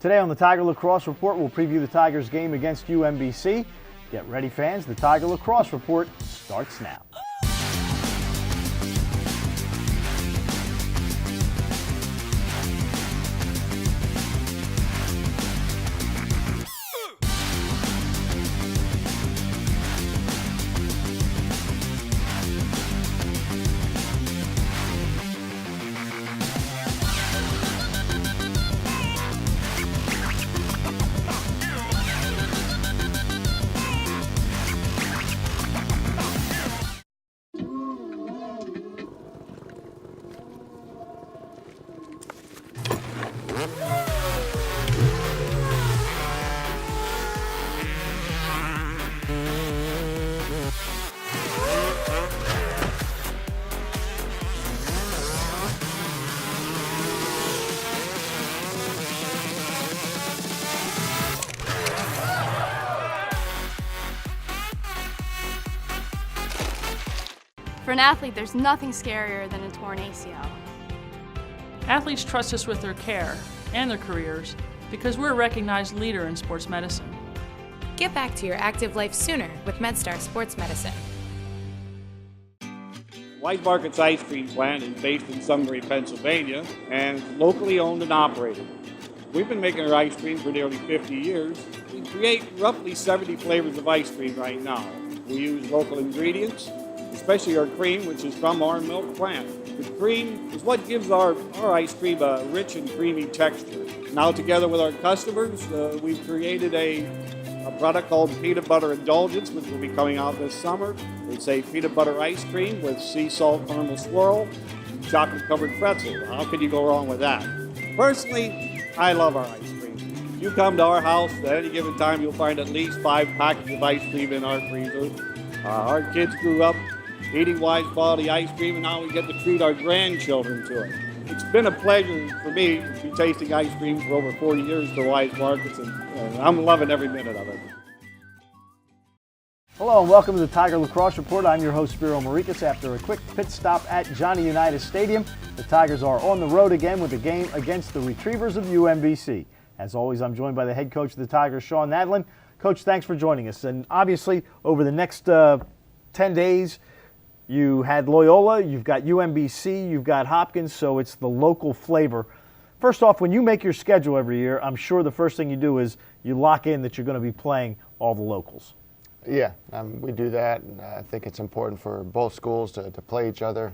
Today on the Tiger Lacrosse Report, we'll preview the Tigers game against UMBC. Get ready, fans. The Tiger Lacrosse Report starts now. For an athlete, there's nothing scarier than a torn ACL. Athletes trust us with their care and their careers because we're a recognized leader in sports medicine. Get back to your active life sooner with MedStar Sports Medicine. Wise Market's ice cream plant is based in Sunbury, Pennsylvania, and locally owned and operated. We've been making our ice cream for nearly 50 years. We create roughly 70 flavors of ice cream right now. We use local ingredients, especially our cream, which is from our milk plant. The cream is what gives our ice cream a rich and creamy texture. Now, together with our customers, we've created a product called Peanut Butter Indulgence, which will be coming out this summer. It's a peanut butter ice cream with sea salt caramel swirl and chocolate-covered pretzel. How could you go wrong with that? Personally, I love our ice cream. If you come to our house at any given time, you'll find at least 5 packets of ice cream in our freezer. Our kids grew up eating Wise quality ice cream, and now we get to treat our grandchildren to it. It's been a pleasure for me to be tasting ice cream for over 40 years for Wise Markets, and I'm loving every minute of it. Hello and welcome to the Tiger Lacrosse Report. I'm your host, Spiro Morekas. After a quick pit stop at Johnny Unitas Stadium, the Tigers are on the road again with a game against the Retrievers of UMBC. As always, I'm joined by the head coach of the Tigers, Shawn Nadelen. Coach, thanks for joining us. And obviously, over the next 10 days, you had Loyola, you've got UMBC, you've got Hopkins, so it's the local flavor. First off, when you make your schedule every year, I'm sure the first thing you do is you lock in that you're going to be playing all the locals. Yeah, we do that, and I think it's important for both schools to play each other.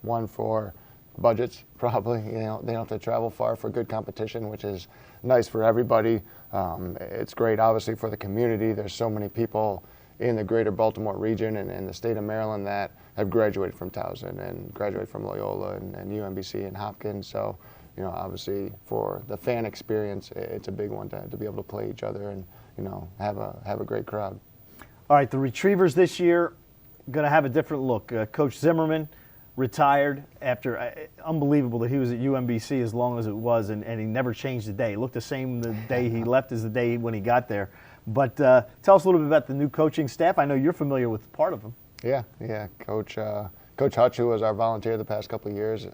One for budgets, probably. They don't have to travel far for good competition, which is nice for everybody. It's great, obviously, for the community. There's so many people in the greater Baltimore region and the state of Maryland that have graduated from Towson and graduated from Loyola and UMBC and Hopkins. So, obviously for the fan experience, it's a big one to be able to play each other and, have a great crowd. All right, the Retrievers this year going to have a different look. Coach Zimmerman retired after, unbelievable that he was at UMBC as long as it was, and he never changed the day. It looked the same the day he left as the day when he got there. But tell us a little bit about the new coaching staff. I know you're familiar with part of them. Yeah. Coach Hutch, who was our volunteer the past couple of years,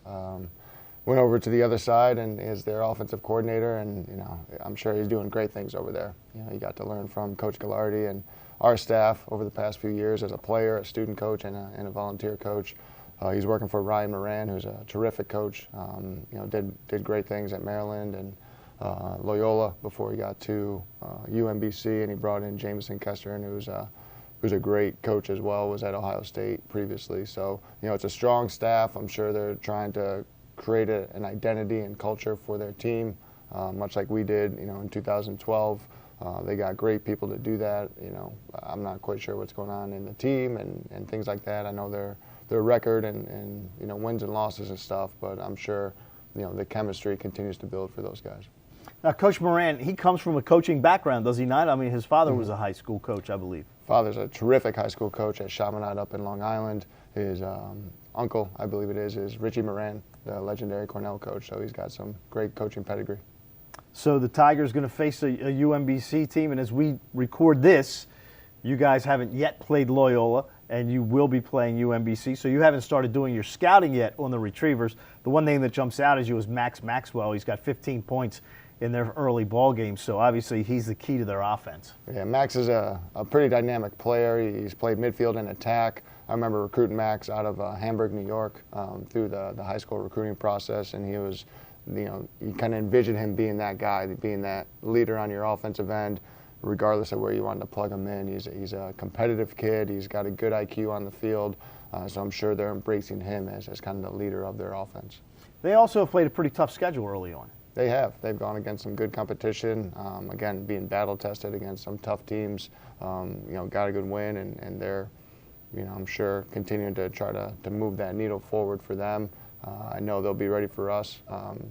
went over to the other side and is their offensive coordinator. And I'm sure he's doing great things over there. He got to learn from Coach Gallardi and our staff over the past few years as a player, a student coach, and a volunteer coach. He's working for Ryan Moran, who's a terrific coach. Did great things at Maryland and Loyola before he got to UMBC, and he brought in Jameson Kestern, who's a great coach as well, was at Ohio State previously. So, it's a strong staff. I'm sure they're trying to create an identity and culture for their team, much like we did, in 2012. They got great people to do that. I'm not quite sure what's going on in the team and things like that. I know their record and wins and losses and stuff, but I'm sure, the chemistry continues to build for those guys. Now, Coach Moran, he comes from a coaching background, does he not? I mean, his father was a high school coach, I believe. Father's a terrific high school coach at Chaminade up in Long Island. His uncle, I believe it is Richie Moran, the legendary Cornell coach, so he's got some great coaching pedigree. So the Tigers going to face a UMBC team, and as we record this, you guys haven't yet played Loyola, and you will be playing UMBC, so you haven't started doing your scouting yet on the Retrievers. The one name that jumps out at you is Max Maxwell. He's got 15 points in their early ball games. So obviously he's the key to their offense. Yeah, Max is a pretty dynamic player. He's played midfield and attack. I remember recruiting Max out of Hamburg, New York, through the high school recruiting process, and he was, you kind of envisioned him being that guy, being that leader on your offensive end, regardless of where you wanted to plug him in. He's a competitive kid. He's got a good IQ on the field, so I'm sure they're embracing him as kind of the leader of their offense. They also have played a pretty tough schedule early on. They have. They've gone against some good competition. Again, being battle tested against some tough teams. Got a good win, and they're, I'm sure continuing to try to move that needle forward for them. I know they'll be ready for us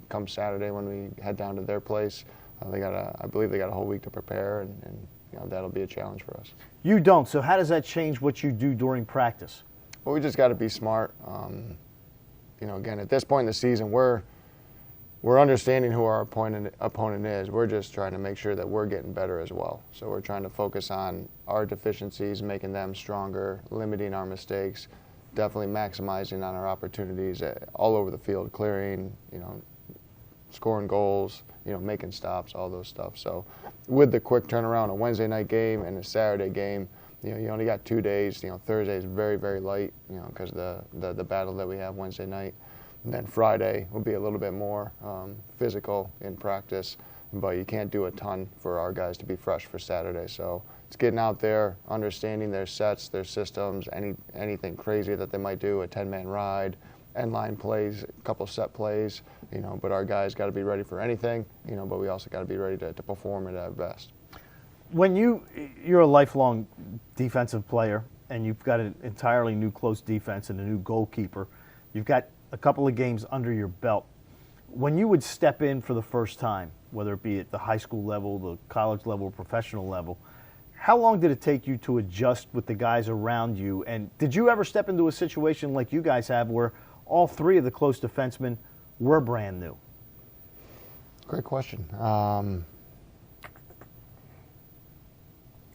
come Saturday when we head down to their place. I believe they got a whole week to prepare, and that'll be a challenge for us. You don't. So how does that change what you do during practice? Well, we just got to be smart. Again, at this point in the season, we're understanding who our opponent is. We're just trying to make sure that we're getting better as well. So we're trying to focus on our deficiencies, making them stronger, limiting our mistakes, definitely maximizing on our opportunities all over the field, clearing, scoring goals, making stops, all those stuff. So with the quick turnaround, a Wednesday night game and a Saturday game, you only got 2 days. Thursday is very, very light, because the battle that we have Wednesday night. And then Friday will be a little bit more physical in practice, but you can't do a ton for our guys to be fresh for Saturday. So it's getting out there, understanding their sets, their systems, anything crazy that they might do, a 10-man ride, end line plays, a couple set plays, but our guys got to be ready for anything, but we also got to be ready to perform at our best. When you're a lifelong defensive player and you've got an entirely new close defense and a new goalkeeper, you've got a couple of games under your belt. When you would step in for the first time, whether it be at the high school level, the college level, or professional level, how long did it take you to adjust with the guys around you? And did you ever step into a situation like you guys have where all three of the close defensemen were brand new? Great question.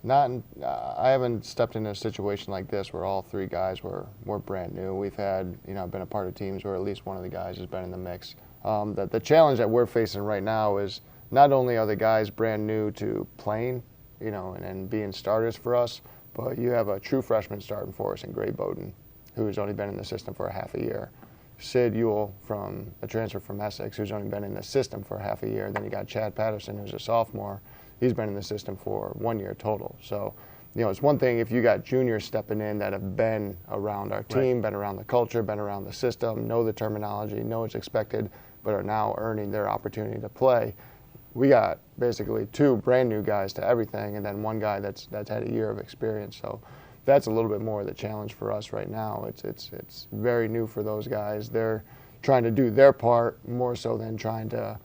I haven't stepped into a situation like this where all three guys were brand new. We've had, I've been a part of teams where at least one of the guys has been in the mix. The challenge that we're facing right now is not only are the guys brand new to playing, and being starters for us, but you have a true freshman starting for us in Gray Bowden, who's only been in the system for a half a year. Sid Ewell, from a transfer from Essex, who's only been in the system for a half a year. Then you got Chad Patterson, who's a sophomore. He's been in the system for 1 year total. So, it's one thing if you got juniors stepping in that have been around our team, been around the culture, been around the system, know the terminology, know what's expected, but are now earning their opportunity to play. We got basically two brand new guys to everything, and then one guy that's had a year of experience. So that's a little bit more of the challenge for us right now. It's very new for those guys. They're trying to do their part more so than trying to,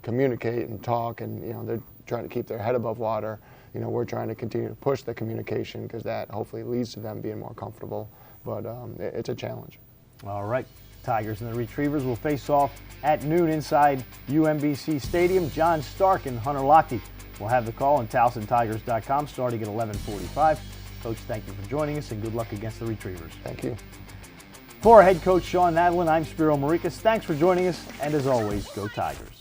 communicate and talk, and they're trying to keep their head above water. We're trying to continue to push the communication because that hopefully leads to them being more comfortable. But it's a challenge. All right. Tigers and the Retrievers will face off at noon inside UMBC Stadium. John Stark and Hunter Lochte will have the call on TowsonTigers.com starting at 11:45. Coach, thank you for joining us and good luck against the Retrievers. Thank you. For head coach Shawn Nadelen, I'm Spiro Morekas. Thanks for joining us, and as always, go Tigers.